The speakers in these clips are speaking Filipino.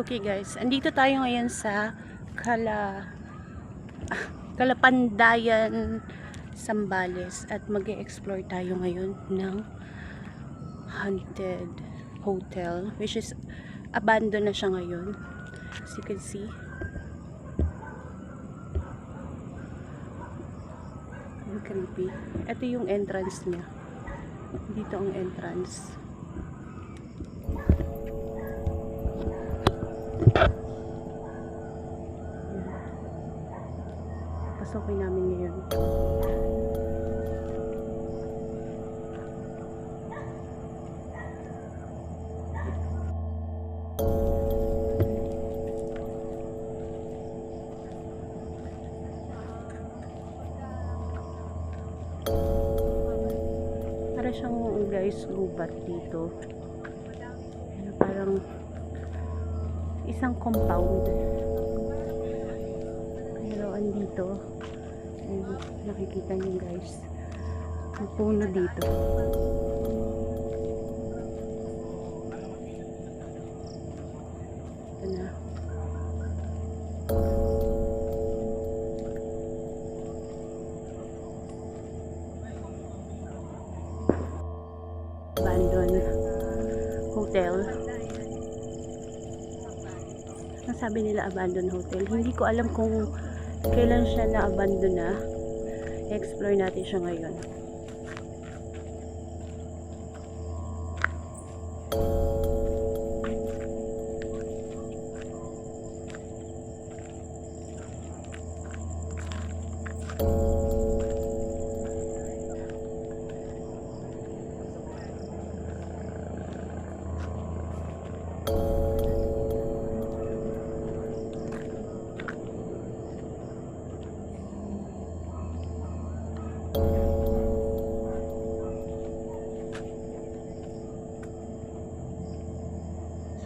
Okay guys, andito tayo ngayon sa Kalapandayan, Zambales at mag-e-explore tayo ngayon ng haunted hotel, which is abandoned na siya ngayon, as you can see. Ang creepy. Ito yung entrance niya. Dito ang entrance. Pasokin namin ngayon. Para siyang guys gubat dito. Parang isang compound. Pero andito, nakikita niyo guys, ang puno dito. Ito na. Abandoned hotel. Sabi nila abandoned hotel. Hindi ko alam kung kailan siya na-abandon na. I-explore natin siya ngayon.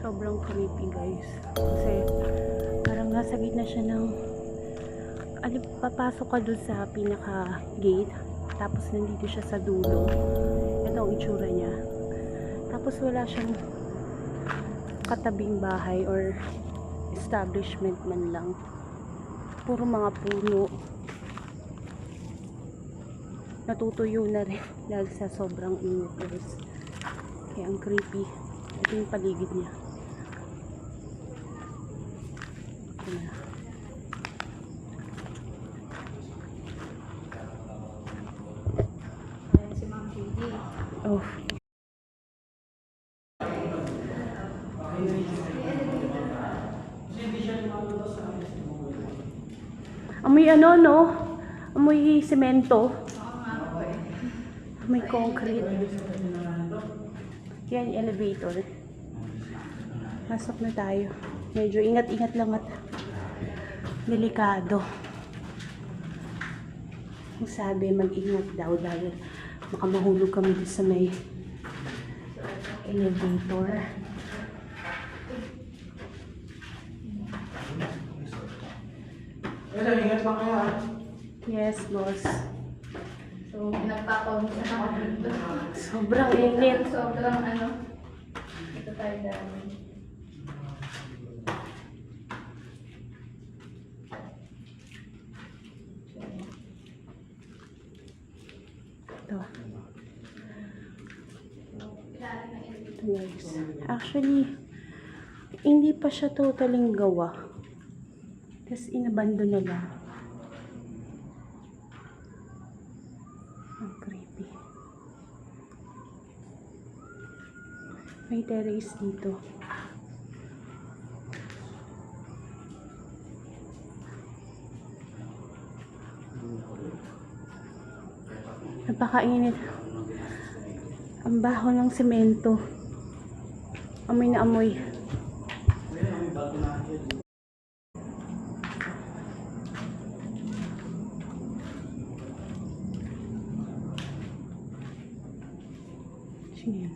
Sobrang creepy guys, kasi parang nasa gitna siya ng papasok ka dun sa pinaka gate, tapos nandito siya sa dulo. Ito ang itsura niya, tapos wala siyang katabing bahay or establishment man lang, puro mga puno, natutuyo na rin dahil sa sobrang init guys. Kaya ang creepy. Ito yung paligid niya. Si Ma'am Judy. Oh. Amoy ano no? Amoy semento. Amoy concrete. Yan, elevator. Pasok na tayo. Medyo ingat-ingat lang at delikado. Ang sabi, mag-ingat daw dahil baka mahulog kami dito sa may elevator. Ingat pa kaya? Yes, boss. So, nagpapawag na ako dito. Sobrang init. Sobrang ano. Ito tayo dami. Ito. Ito guys. Actually, hindi pa siya totaling gawa. Tapos inabandon na lang. Ang creepy. May terrace dito. Napakainit. Ang baho ng semento. Amoy na amoy. Sige.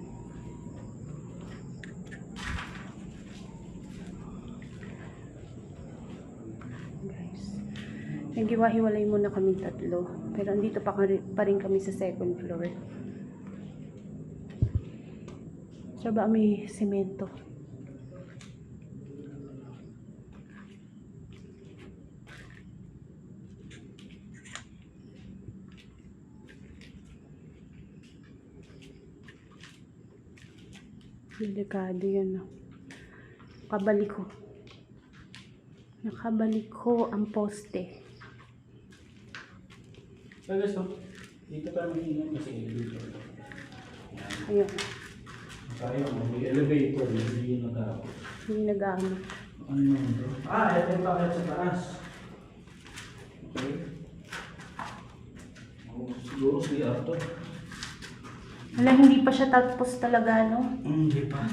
Guys. Naghiwa-hiwalay muna kami tatlo. Pero andito pa rin kami sa second floor. So ba may semento? Delikado yan. No? Nakabalik ko ang poste. So guys, dito tayo mag-ingat kasi elevator. Ayun. Tayo, may elevator, hindi yun natapos. Hindi nag-ano. Ano yun ito? Ito yung packet sa taas. Okay. Siguro si Arthur. Wala, hindi pa siya tapos talaga, no? Hindi pa.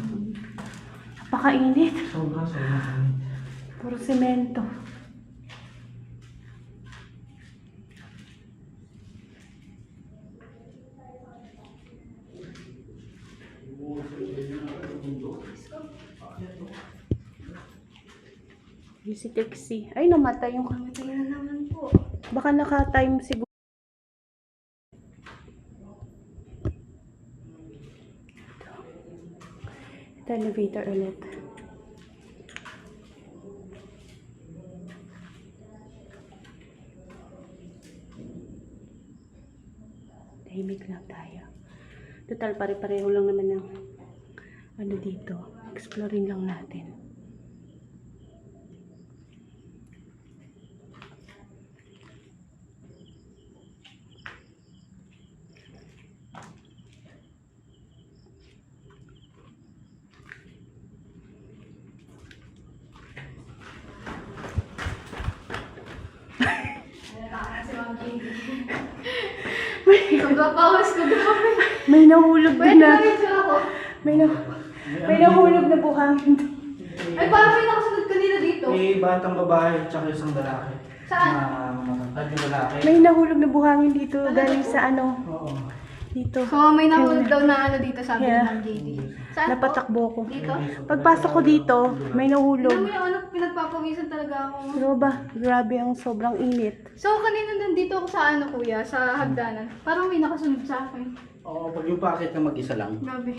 Napakainit. Sobra. Puro semento. Yung si Texie. Ay, namatay yung kamay. Matay na naman po. Baka naka-time siguro. Ito, elevator ulit. Tahimik lang tayo. Total, pare-pareho lang naman ng ano dito. Exploring lang natin. Kasi Ma'am JD. Pagpapawas ko grabe. May nahulog Pwede din na. na rin ako. May nahulog na buhangin. Ay, parang may nakasunod kanina dito. May batang babae tsaka isang lalaki. Saan? Matangkad yung lalaki. May nahulog na buhangin dito galing sa ano. Oo. Dito. So, may nahulog daw na ano dito sabi ni Yeah. Ma'am JD. Saan po? Napatakbo ko. Dito? Pagpasok ko dito, may Alam nahulog. mo yung ano, pinagpapawisan talaga ako. Pero ba, grabe ang sobrang init. So, kanina nandito ako sa ano kuya, sa hagdanan. Parang may nakasunod sa akin. Oo, pag yung packet na mag-isa lang. Grabe.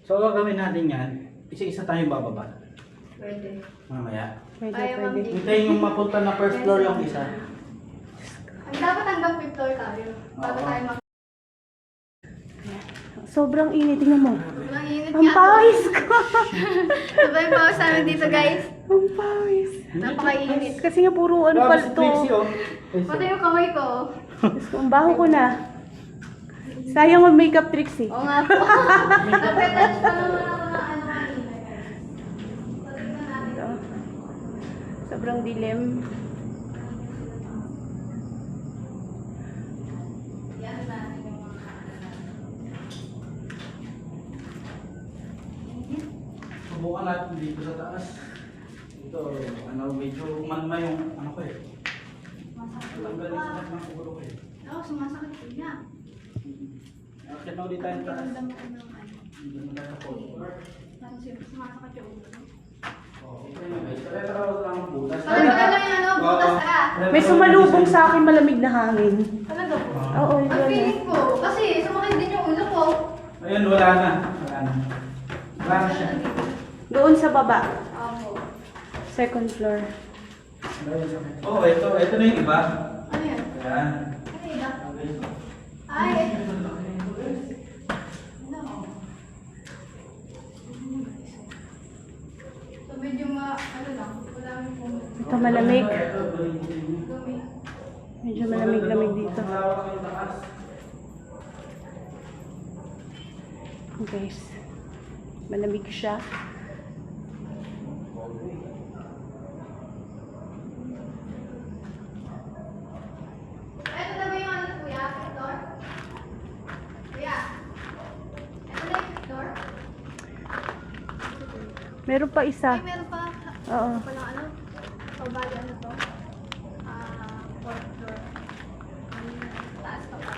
So, gagawin natin yan. Isa-isa tayong bababa. Pwede. Mamaya. Pwede, Ay, Ma'am pwede. Jade. Hintayin yung mapunta na first floor yung isa. Ang dapat hanggang 5th floor tayo. Bago Oo. tayo Sobrang init. Tingnan mo. Sobrang init Ang nga. pawis ko. Sobrang pawis namin dito guys. Ang pawis. Napakainit. Kasi nga puro ano Grabe pala si to. Trixie, oh. Pati yung kamay ko. Diyos ko, ang baho ko na. Sayang mag-makeup tricks eh. Oo nga po. Nagpe-touch pa naman ako ng ano kanina. So, tingnan natin. Ito. Sobrang dilim. Yan natin yung mga Subukan natin dito sa taas. Dito, medyo umanma yung ano ko eh. masakit. Tanggalin sa lahat ng ulo ko eh. Oo, sumasakit ko niya. Kaya na ulit tayo sa taas. Ramdam ko ng ano. Dito na tayo sa fourth floor. Parang sumasakit yung ulo. Okay na guys. Tara lang ang butas. Pati ba lang yung ano, butas ka? May sumalubong sa akin malamig na hangin. Talaga po. Oo, Ang yun. feeling ko, kasi sumakit din yung ulo ko. Ayun, wala na. Wala na siya. Doon sa baba. Opo. Second floor. Oh, ito na yung iba. Ano yan? Ayan. Ano yun? Ay, ano? So medyo ano lang, wala kami kung Ito malamig. dumi. Medyo malamig-lamig dito. Guys. Malamig siya. Ito na ba yung ano kuya? Floor? Meron pa isa. Ay, meron pa. Oo. Ito palang ano? Pabali ano to? Fourth floor. Taas pa pa.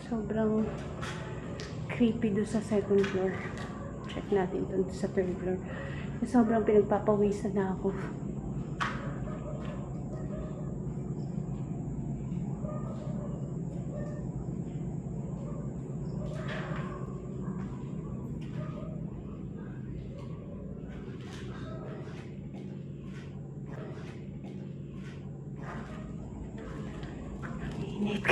Sobrang creepy doon sa second floor. Check natin doon sa third floor. Sobrang pinagpapawisan na ako. Init.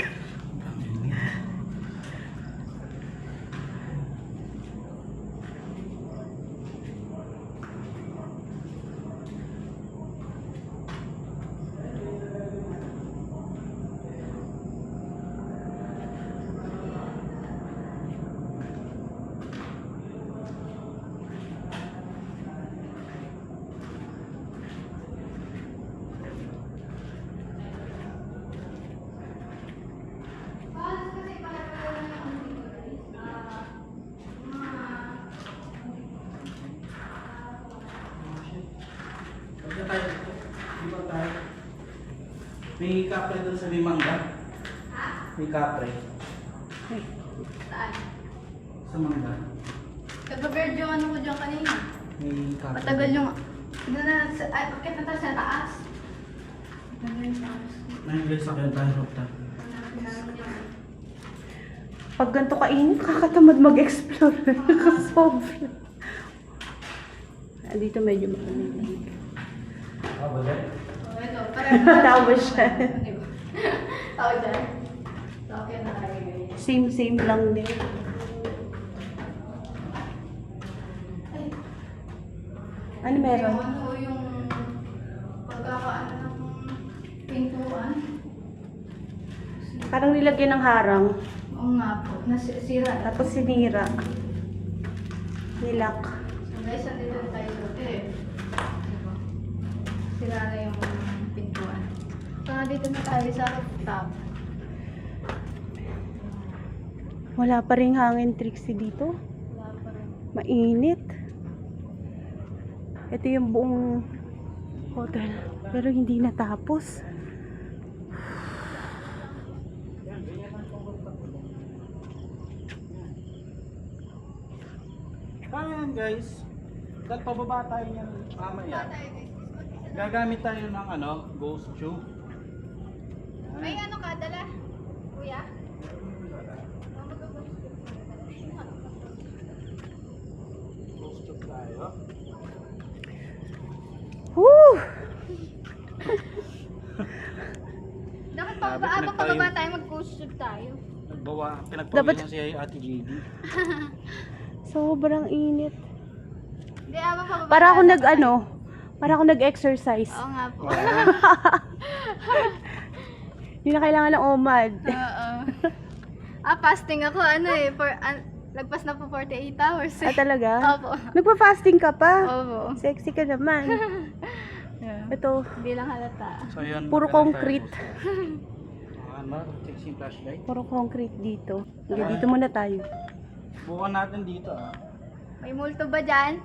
Dito tayo. Dito tayo. May kapre doon sa Mimangga. May kapre. Saan? Sa Mangga. Taga-bird yung ano ko dyan kanina. May kapre. Matagal yung... Ay, bakit na tayo sa taas? Matagal yung taas. Nangyayos sa kayo tayo, Rupta. Pag ganito kainit, kakatamad mag-explore. Sobra. Dito medyo malamig. Ah, ba dyan? Oh, ito. Parang... Tawa siya. Tawa dyan. So, okay na tayo ganyan. Same lang din. Ay, Ano meron? yung ano yung pagkakaano ng pintuan. Parang nilagyan ng harang. Oo nga po, nasira. Tapos sinira. Nilak. So guys, andito na tayo dito eh. Diba? Sira na yung pintuan. So nandito na tayo sa rooftop. Wala pa rin hangin, Trixie, dito. Wala pa rin. Mainit. Ito yung buong hotel. Pero hindi natapos. Kaya yan guys. Dahil pababa tayo niyan mamaya. Gagamit tayo ng ano, ghost tube. May ano ka, dala? Kuya? Ghost tube tayo. Woo! Dapat Sabi, habang pinagtayo. pababa tayo, mag-ghost tube tayo. Pinagpawisan Dapat- si Ate JD. Sobrang init. Hindi, habang pababa Para ako tayo, para ako nag-exercise. Oo nga po. Hindi na kailangan ng OMAD. Oo. Fasting ako, ano eh, lagpas na po 48 hours eh. Ah, talaga? Opo. Nagpa-fasting ka pa? Opo. Sexy ka naman. Yeah. Ito, Hindi lang halata. So yun. Puro magkano concrete. tayo? Ano? Check yung flashlight. puro concrete dito. Okay, dito muna tayo. Bukan natin dito ah. May multo ba dyan?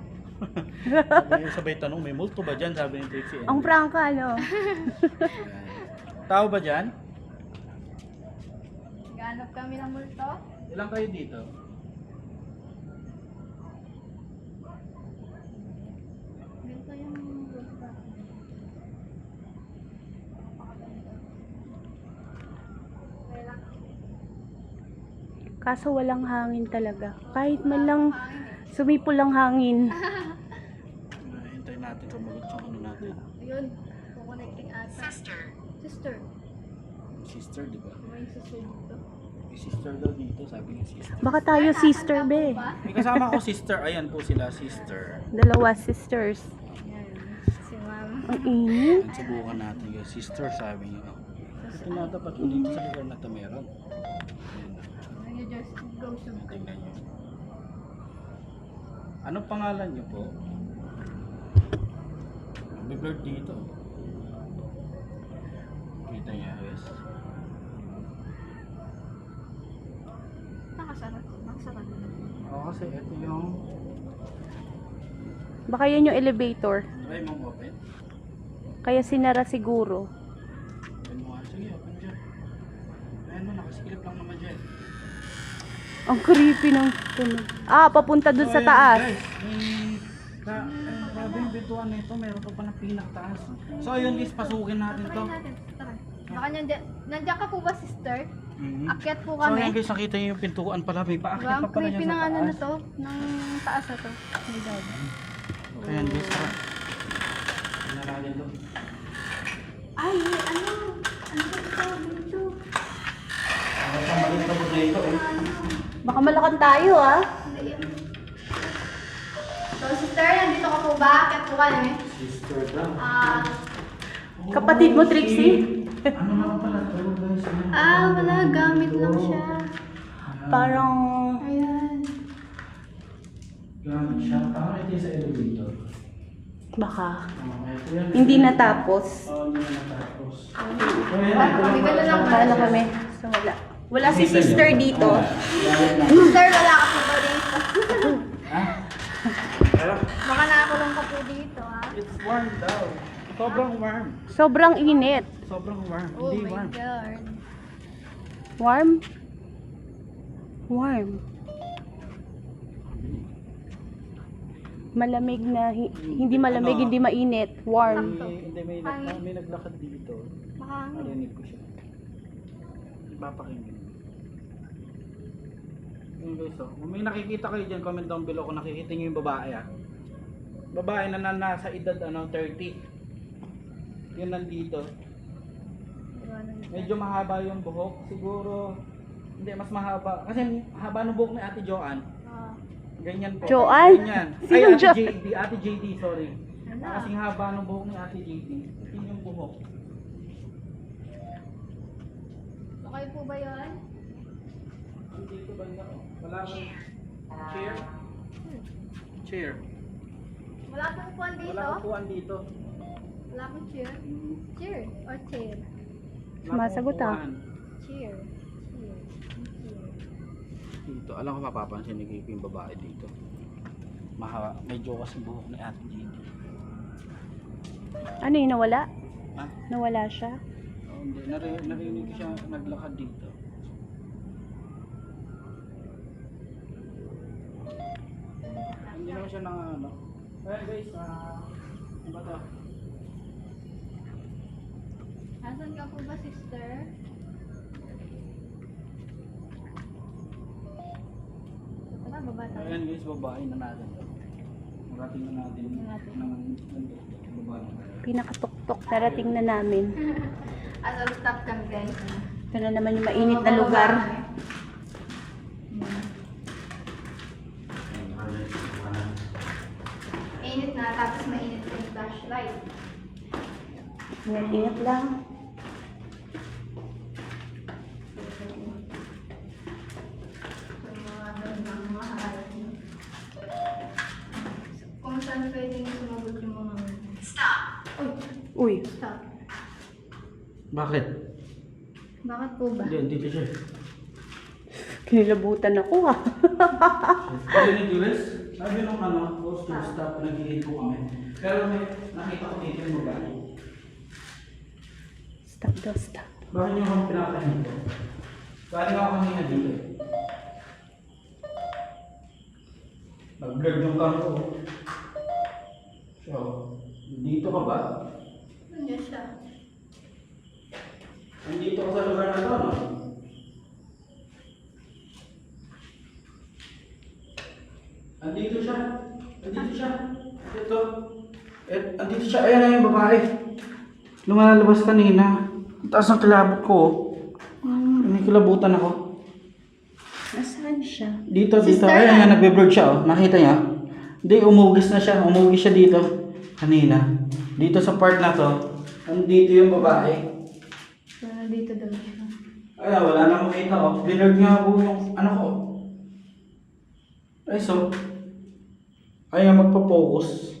Sabay tanong, may multo ba dyan? Sabi ni Trixie. Ang prangka, no? Tao ba dyan? Ganap kami ng multo? Ilang kayo dito? Ganito yung multo. Relax. Kaso walang hangin talaga. Kahit man lang sumipol lang hangin. Hintayin natin kumagot yung ano natin. Ayun, kukonecting ata. Sister. Sister, di ba? May sister dito. May sister daw dito, sabi niya sister. Baka tayo sister, be. May kasama ko sister. Ayan po sila, sister. Dalawa sisters. Yan. Si mama. Ang init. Ayan, subukan natin guys. Sister, sabi niya. Ito na dapat kung dito sa lugar na ito meron. Ayan. Ano you just go to Tingnan niyo. Anong pangalan niyo po? May bird dito. Kita niya guys. nakasara? Nakasara. Oo, kasi ito yung... Baka yan yung elevator. Try mong open. Kaya sinara siguro. Open mo nga. Sige, open mo dyan. Ayan mo, nakasikilip lang naman dyan. Ang creepy ng tunog. Papunta dun sa So, ayan, taas. guys, grabe yung pintuan nito. Meron pa ng pinakataas. So, ayun guys, pasukin natin to. Try natin. Tara. Baka nandiyan ka po ba, sister? Mhm. Akyat po So, ayan kami. guys, nakita niyo yung pintuan pala. May Diba? paakyat Ang pa pala creepy dyan ng sa ano na taas. to. Ng taas na to. My God. Ayan guys, tara. Tingnan natin to. Ay, ano? Ano ba ito? Dito. Ang maliit na bud na ito eh. Baka malakan tayo Hindi yan. So, sister, nandito ka po ba? Akyat po kami. Sister lang. Kapatid mo, Trixie? Ano naman pala to guys? Wala. Gamit lang siya. Parang... Ayan. Gamit siya. Parang ito yung sa elevator. Baka. Ito yan. Hindi natapos. Oo, hindi na natapos. Bigal na lang. Wala kami. So, wala. Wala si sister dito. Sister, wala ka po ba dito? Ha? Pero, Baka nakakulong ka po dito, ha? it's warm daw. Sobrang warm. Sobrang init. Sobrang warm. Oh Hindi my warm. God. Warm? Warm. Malamig na, hindi malamig, Ano? hindi mainit. Warm. Hindi, may naglakad dito. Baka ano? Narinig ko siya. Papakinggan. Yun guys, kung may nakikita kayo dyan, comment down below kung nakikita nyo yung babae Babae na nasa edad 30. Yun nandito. Medyo mahaba yung buhok. Siguro, hindi, mas mahaba. Kasi haba ng buhok ni Ate Joanne. Ganyan po. Joanne? Ganyan. Sinong Ate Jo- JD. Ate JD, sorry. Ano? Kasing haba ng buhok ni Ate JD. Yun yung buhok. Okay po ba yun? Dito banda ko. Wala akong chair. Chair. Wala pong upuan dito? Wala akong upuan dito. Wala pong chair? Chair or chair? Wala Sumasagot, akong ah. upuan. Chair. Chair. Chair. Dito, alam ko mapapansin ni Kiko yung babae dito. Medyo kasi buhok ni Ate JD. Ano yun, nawala? Ha? Nawala siya? Oh, hindi. Narinig ko siya naglakad dito. Hindi naman siya nang ano. Ayan guys, ano ba to? Nasaan ka po ba, sister? Tara, baba tayo. Ayan guys, babae na natin to. Marating na natin ng babae. Pinakatuktok, narating na namin. As I'll stop kami, guys. Ito na naman yung mainit na lugar. Init na, tapos mainit pa yung flashlight. Ingat lang. Kung saan pwedeng sumagot yung mga... Uy, Stop. Bakit? Bakit po ba? Hindi, dito siya. kinilabutan ako ha. Pwede ni Jules, sabi nung host to stop, nag-iit po kami. Pero may nakita ko dito yung babae. Stop daw, stop. Bakit niyo akong pinakain dito? Galing ako kanina dito eh. Nag-blur yung cam ko. So, dito ka ba? Nandiyan siya. Nandito ka sa lugar na to, no? Andito siya. Andito siya. Ito. Andito siya. Ayan na yung babae. Lumalabas kanina. Ang taas ng kilabot ko. May kilabutan ako. Nasaan siya? Dito, dito. Sister, Ayan nga, nagbe-vlog siya, oh. Nakita niya? Hindi, umugis na siya. Umugis siya dito. Kanina. Dito sa part na to. Andito yung babae. So, nandito daw siya. Ay, wala na makita, oh. Blurred nga po yung ano ko. Ay, so. Ay, magpo-focus.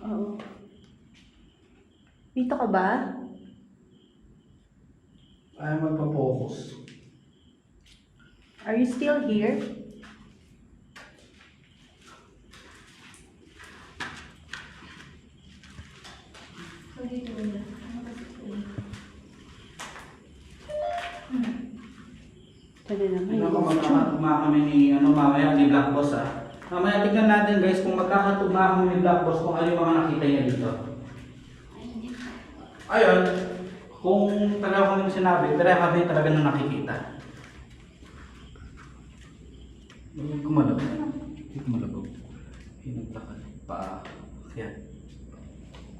Oo. Dito ka ba? Ay, magpo-focus. Are you still here? So, dito wala. Ano kasi ito? Ito na naman. Tingnan ko magkakatugma kami ni, mamaya ni Black Boss Mamaya tignan natin guys kung magkakatugma kami ni Black Boss kung ano yung mga nakita niya dito. Ayun, kung talaga kami sinabi, pero kami talaga na nakikita. Hindi kumalabog. Hindi kumalabog. Hinagtakal. Kaya.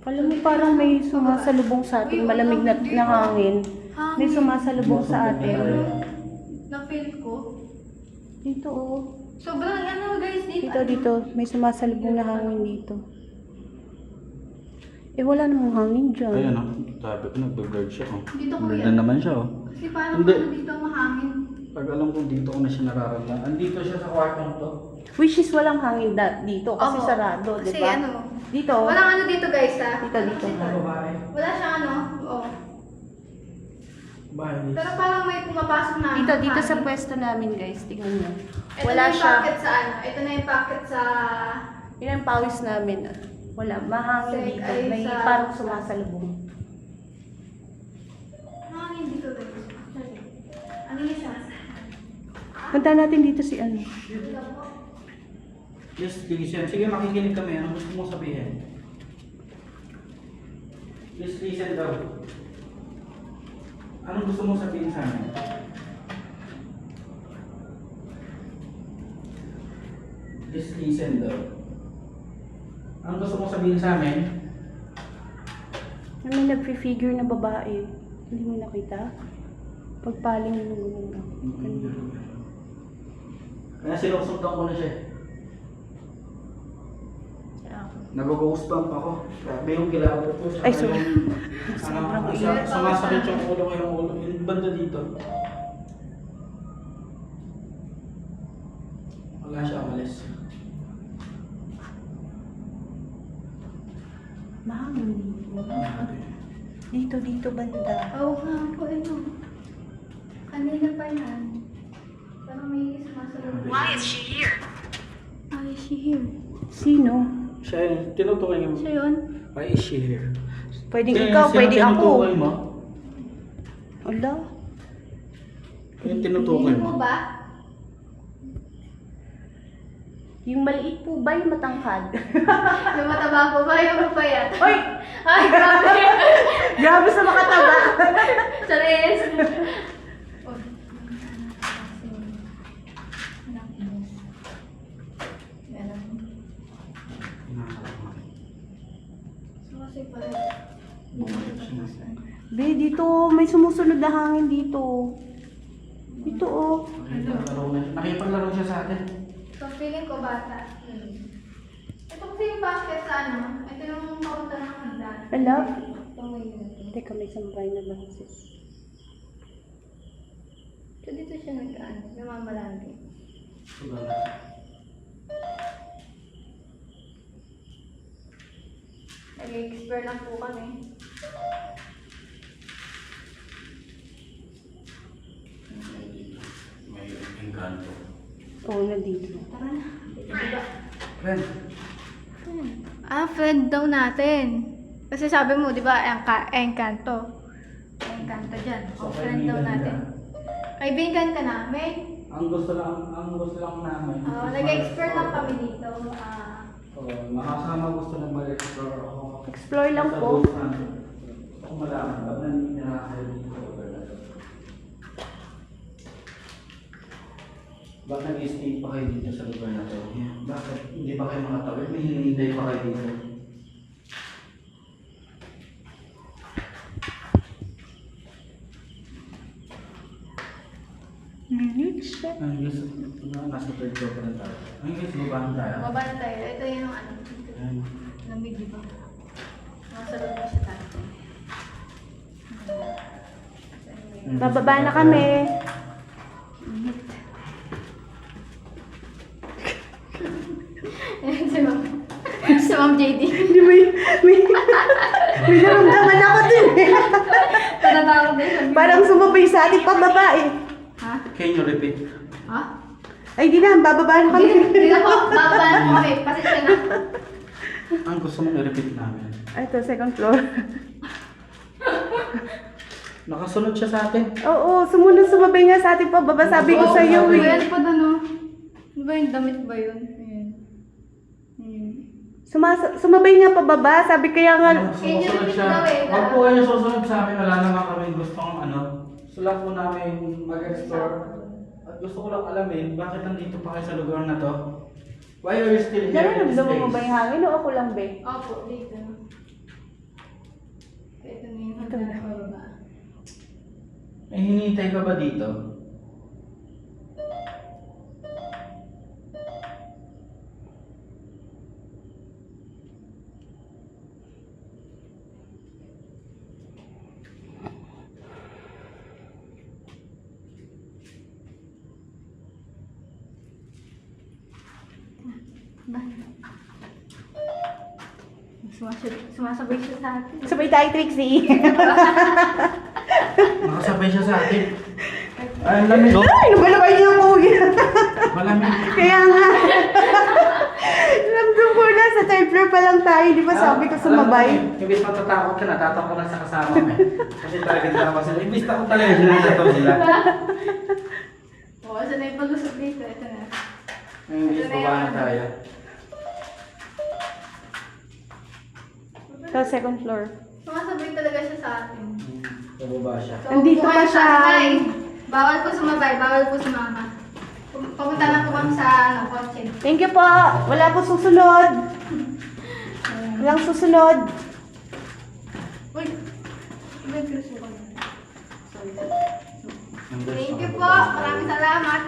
Alam mo, parang may sumasalubong sa atin, malamig na hangin. May sumasalubong sa atin. Na-feel ko. Dito, oh. Sobrang ano guys, Dito. May sumasalubong na hangin dito. Eh, wala namang hangin dyan. Ayun sabi ko nagbe-blurred siya Dito ko Blurred yan. na naman siya Kasi paano Hindi. ano dito mahangin? Pag alam ko dito ko na siya nararamdaman. Andito siya sa kwartong to. Which is walang hangin dito kasi Oo. sarado, di Kasi ba? ano, Dito. walang ano dito guys ha? Dito. Ano babae? Wala siyang ano, oo. Bahay. Pero parang may pumapasok na Dito sa pwesto namin, guys. Tingnan nyo. Ito Wala na yung siya. packet sa ano. Ito na yung packet sa... Yun ang pawis namin. Wala. Mahangin Sek, dito. ay, May sa- parang sumasalubong. Hangin dito guys. Sorry. Ano yung siya? Punta natin dito si ano. Yes, listen. Sige, makikinig kami. Anong gusto mong sabihin? Please listen daw. Anong gusto mong sabihin sa amin? Please listen daw. Anong gusto mong sabihin sa amin? May nag-figure na babae. Hindi mo nakita? Pagpaling mo gano'n. Kaya sinusundan ko na siya. Nag-ghost bump ako. Grabe yung kilabot ko. Ay, sorry. Sobrang sumasakit yung ulo ko yung ulo. Yung banda dito. Wala siya umalis. Mahangin dito. Dito banda. Oo nga po, ito. Kanina pa yan. Parang may sumasalubong. Why is she here? Why is she here? Sino? Siya yun. Tinutukoy niya mo. Siya yun? Why is she here? Pwedeng Kaya ikaw, sino pwede ako. tinutukoy mo? Ala. Yung tinutukoy Hindi mo? mo ba? Yung maliit po ba yung matangkad? Yung mataba po ba? Yung mapayat? Oy! Ay, grabe! Grabe sa makataba. Charis! Sumasay pa rin. Be, dito. May sumusunod na hangin dito. Dito, oh. Nakipaglaro siya sa atin. So, feeling ko bata. Ito kasi yung basket sa ano. Ito yung papunta ng hagdan. Ala. Ito may yun. Teka, may sambay na lang sis. So, dito siya nag-ano. Namamalagi. Nag-explore lang po kami. May engkanto. Oo, na dito. Tara na. Friend, Friend daw natin. Kasi sabi mo, di ba, Encanto. Encanto dyan. So, Friend daw kaibigan natin. Kaibigan ka namin. ang gusto lang namin. Nag-explore lang kami dito. Makasama gusto na mag-explore ako. Explore lang po. Ako malaman, ba't nangyayari dito? Bakit nag-stay pa kayo dito sa lugar na to? Bakit hindi pa kayo makatawid? May hinihintay pa kayo dito. Minutes? Ang gusto, nasa third floor pa na tayo. Ang gusto, babahan tayo. Baba na tayo. Ito yung ano. Ayan. Lamig, di ba? Nasa loob na siya tayo. Bababa na kami. Ayan si Ma'am. Si Ma'am JD. Hindi, may naramdaman ako din eh. Tinatawag din siya. Parang sumabay sa ating pababa eh. Ha? Can you repeat? Ha? Ay, di na. Bababa na kami. Hindi na po. Bababa na po kami. Pasensya na. Ang gusto mong i-repeat namin. Ito, second floor. Nakasunod siya sa atin. Oo, sumunod sumabay nga sa ating pababa. Sabi ko sa iyo Ano ba eh. yan pa doon, oh? Ano ba yung damit ba yun? Ayan. Ayan. Sumabay nga pababa. Sabi kaya nga, Sumusunod siya. Huwag po kayo susunod sa amin. Wala naman kami gustong ano. Gusto po namin mag-explore. At gusto ko lang alamin, bakit nandito pa kayo sa lugar na to? Why are you still here in this nararamdaman mo ba place? yung hangin o ako lang, be? Opo, dito. Ito na yung hagdan na pababa. May hinihintay ka ba dito? Sumasabay siya sa atin. Sabay tayo, Trixie. Nakasabay siya sa atin. Ay, ang lamig oh. Ay, lumalabay niya ako. Malamig. Kaya nga. Ramdam ko na, sa third floor pa lang tayo. Di ba sabi ko sumabay? Ibig matatakot ka na, tatakot na sa kasama mo eh. Kasi talaga dalawa sila. Ibig takot talaga sinasataw sila. Oo, saan na yung pag-usap dito? Ito na. Ibig baba na tayo. Sa second floor. Sumasabay talaga siya sa atin. Bababa siya. So, Nandito kung pa kayo siya. sasakay, bawal po sumabay, bawal po sumama. Papunta na po kami sa kotse. Thank you po. Wala po susunod. Walang susunod. Uy! Nag-cruise ko na. Sorry. Nandun Thank sa you po. bababa. Maraming salamat.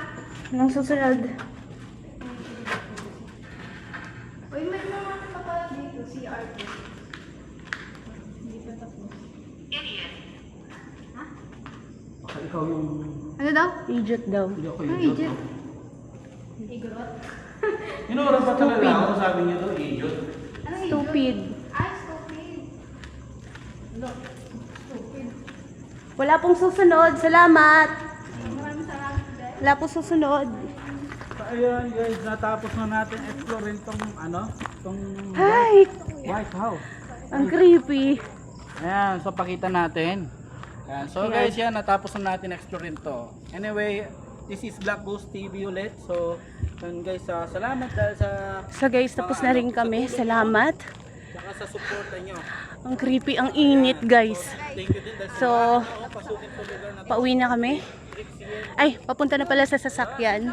Walang susunod. Uy, may mga pa pala dito. CR po. Hindi pa tapos. Ha? Baka ikaw yung... Ano daw? Idiot daw. Hindi ako Ano yung idiot? Igorot? Inura pa talaga ako, sabi niyo to, idiot. Ano idiot? Stupid. Ay, stupid. Look. Stupid. Wala pong susunod. Salamat. Maraming salamat, guys. Wala pong susunod. Ayan guys, natapos na natin explore tong ano, tong Hi! White House. Ang creepy. Ayan, so pakita natin. Ayan, so Ayan. guys, yan, natapos na natin explore to. Anyway, this is Black Ghost TV ulit. So, yun guys, salamat dahil sa So guys, tapos na rin kami. Salamat. saka sa suporta nyo. Ang creepy, ang init guys. Thank you din dahil So, pasukin to lugar na pauwi na kami. Ay, papunta na pala sa sasakyan.